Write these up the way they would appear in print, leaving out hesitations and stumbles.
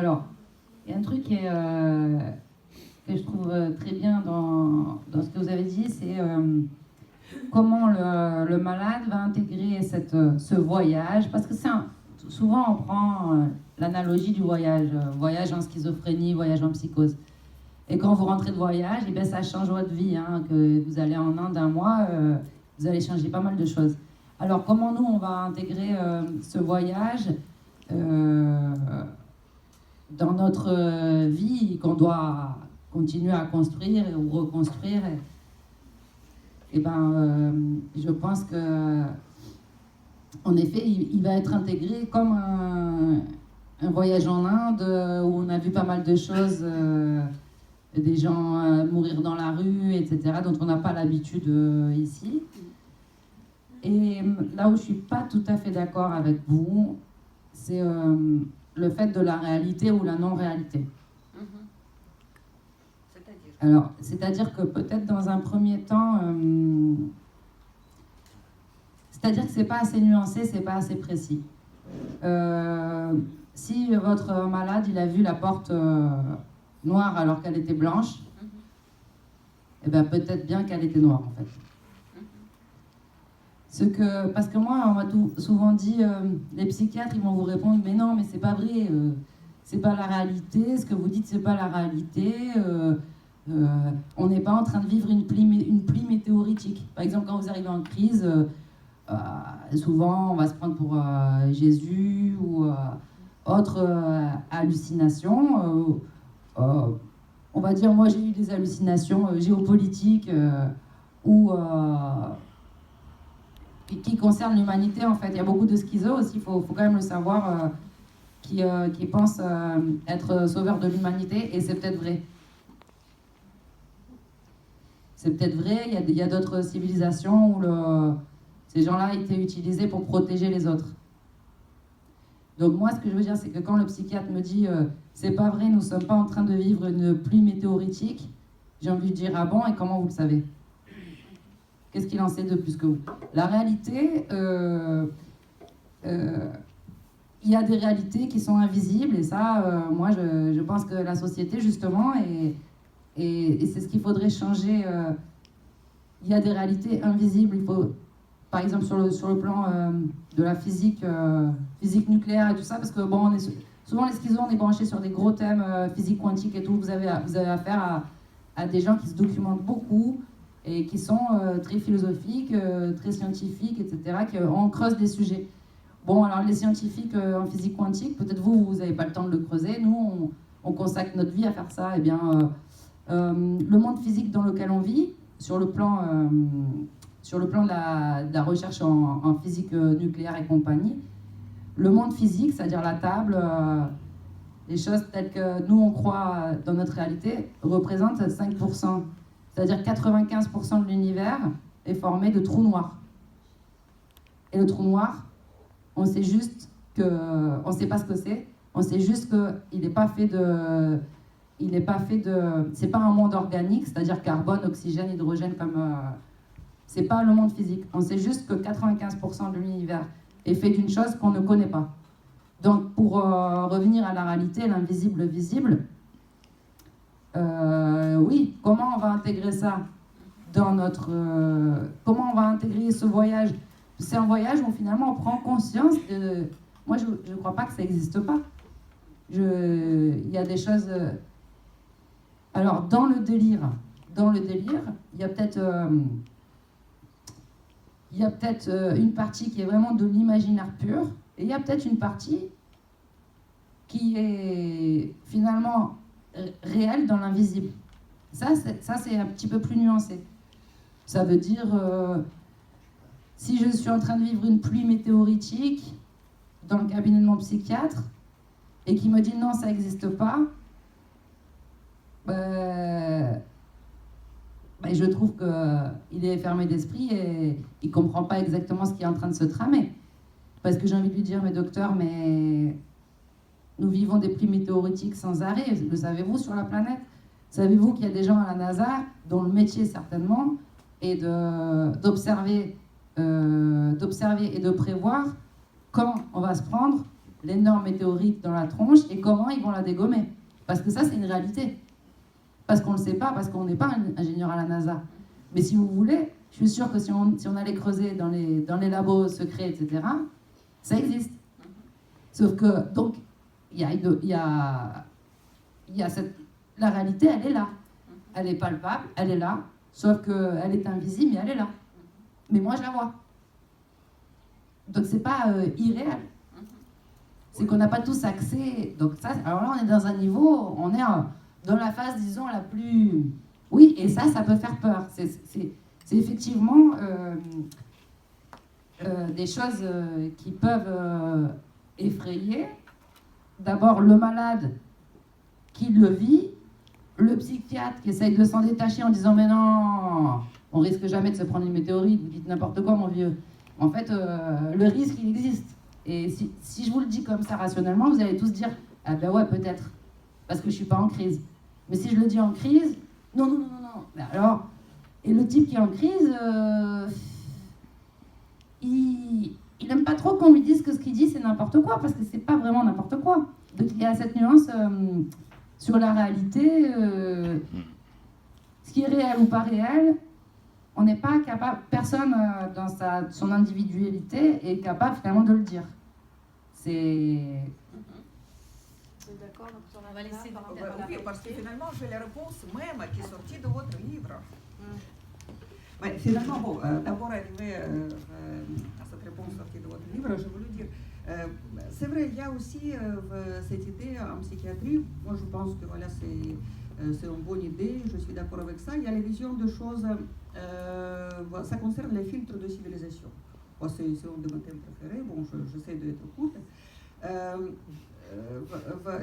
Alors, il y a un truc que je trouve très bien dans ce que vous avez dit, c'est comment le malade va intégrer ce voyage. Parce que souvent, on prend l'analogie du voyage. Voyage en schizophrénie, voyage en psychose. Et quand vous rentrez de voyage, eh bien, ça change votre vie. Hein, que vous allez en Inde un mois, vous allez changer pas mal de choses. Alors, comment nous, on va intégrer ce voyage dans notre vie qu'on doit continuer à construire ou reconstruire? Et je pense que, en effet, il va être intégré comme un voyage en Inde où on a vu pas mal de choses, des gens mourir dans la rue, etc., dont on n'a pas l'habitude ici. Et là où je ne suis pas tout à fait d'accord avec vous, c'est le fait de la réalité ou la non-réalité. Alors, c'est-à-dire que peut-être dans un premier temps, c'est-à-dire que c'est pas assez nuancé, c'est pas assez précis. Si votre malade, il a vu la porte noire alors qu'elle était blanche, eh ben peut-être bien qu'elle était noire en fait. Parce que moi, on m'a souvent dit, les psychiatres, ils vont vous répondre, mais non, mais c'est pas vrai, c'est pas la réalité, ce que vous dites, c'est pas la réalité. On n'est pas en train de vivre une pluie météoritique. Par exemple, quand vous arrivez en crise, souvent on va se prendre pour Jésus ou autre hallucination. On va dire, moi j'ai eu des hallucinations géopolitiques ou qui concernent l'humanité en fait. Il y a beaucoup de schizos aussi, il faut quand même le savoir, qui pensent être sauveurs de l'humanité, et c'est peut-être vrai. C'est peut-être vrai, il y a d'autres civilisations où ces gens-là étaient utilisés pour protéger les autres. Donc moi, ce que je veux dire, c'est que quand le psychiatre me dit c'est pas vrai, nous ne sommes pas en train de vivre une pluie météoritique, j'ai envie de dire ah bon, et comment vous le savez? Qu'est-ce qu'il en sait de plus que vous? La réalité, il y a des réalités qui sont invisibles, et ça, moi, je pense que la société, justement, et c'est ce qu'il faudrait changer. Il y a des réalités invisibles. Il faut, par exemple, sur le plan de la physique nucléaire et tout ça, parce que bon, souvent les schizos, on est branchés sur des gros thèmes physique quantique et tout. Vous avez affaire à des gens qui se documentent beaucoup et qui sont très philosophiques, très scientifiques, etc., on creuse des sujets. Bon, alors les scientifiques en physique quantique, peut-être vous n'avez pas le temps de le creuser. Nous, on consacre notre vie à faire ça. Eh bien, le monde physique dans lequel on vit, sur le plan de la recherche en physique nucléaire et compagnie, le monde physique, c'est-à-dire la table, les choses telles que nous on croit dans notre réalité, représente 5%. C'est-à-dire 95% de l'univers est formé de trous noirs. Et le trou noir, on sait juste on ne sait pas ce que c'est, on sait juste qu'il n'est pas fait de... c'est pas un monde organique, c'est-à-dire carbone, oxygène, hydrogène, c'est pas le monde physique. On sait juste que 95% de l'univers est fait d'une chose qu'on ne connaît pas. Donc, pour revenir à la réalité, l'invisible, visible, oui, comment on va intégrer ça dans comment on va intégrer ce voyage? C'est un voyage où finalement on prend conscience de... Moi, je ne crois pas que ça n'existe pas. Il y a des choses... Alors, dans le délire, il y a peut-être une partie qui est vraiment de l'imaginaire pur, et il y a peut-être une partie qui est finalement réelle dans l'invisible. Ça, c'est un petit peu plus nuancé. Ça veut dire, si je suis en train de vivre une pluie météoritique dans le cabinet de mon psychiatre, et qui me dit non, ça n'existe pas, je trouve qu'il est fermé d'esprit et il ne comprend pas exactement ce qui est en train de se tramer. Parce que j'ai envie de lui dire, mais docteur, mais nous vivons des pluies météoritiques sans arrêt, le savez-vous, sur la planète? Savez-vous qu'il y a des gens à la NASA dont le métier certainement est d'observer et de prévoir quand on va se prendre l'énorme météorite dans la tronche et comment ils vont la dégommer. Parce que ça, c'est une réalité. Parce qu'on ne le sait pas, parce qu'on n'est pas ingénieur à la NASA. Mais si vous voulez, je suis sûre que si on allait creuser dans les labos secrets, etc., ça existe. Sauf que, donc, la réalité, elle est là. Elle est palpable, elle est là. Sauf qu'elle est invisible, mais elle est là. Mais moi, je la vois. Donc, c'est pas irréel. C'est qu'on n'a pas tous accès. Donc, ça, alors là, on est dans un niveau, on est dans la phase, disons, la plus... Oui, et ça peut faire peur. C'est effectivement des choses qui peuvent effrayer. D'abord, le malade qui le vit, le psychiatre qui essaye de s'en détacher en disant « Mais non, on risque jamais de se prendre une météorite, vous dites n'importe quoi, mon vieux. » En fait, le risque, il existe. Et si je vous le dis comme ça rationnellement, vous allez tous dire « Ah ben ouais, peut-être, parce que je suis pas en crise. » Mais si je le dis en crise, non. Ben alors, et le type qui est en crise, il n'aime pas trop qu'on lui dise que ce qu'il dit c'est n'importe quoi, parce que c'est pas vraiment n'importe quoi. Donc il y a cette nuance sur la réalité, ce qui est réel ou pas réel. On n'est pas capable, personne dans son individualité est capable finalement de le dire. C'est... D'accord, donc On va laisser Oui, parce que finalement, j'ai la réponse même qui est sortie de votre livre. Mais finalement, bon, d'abord arrivé à cette réponse sortie de votre livre, je voulais dire, c'est vrai, il y a aussi cette idée en psychiatrie, moi je pense que voilà, c'est une bonne idée, je suis d'accord avec ça, il y a la vision de choses, ça concerne les filtres de civilisation. Bon, c'est un de mes thèmes préférés, bon, j'essaie d'être courte.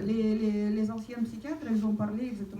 Les anciens psychiatres, ils ont parlé exactement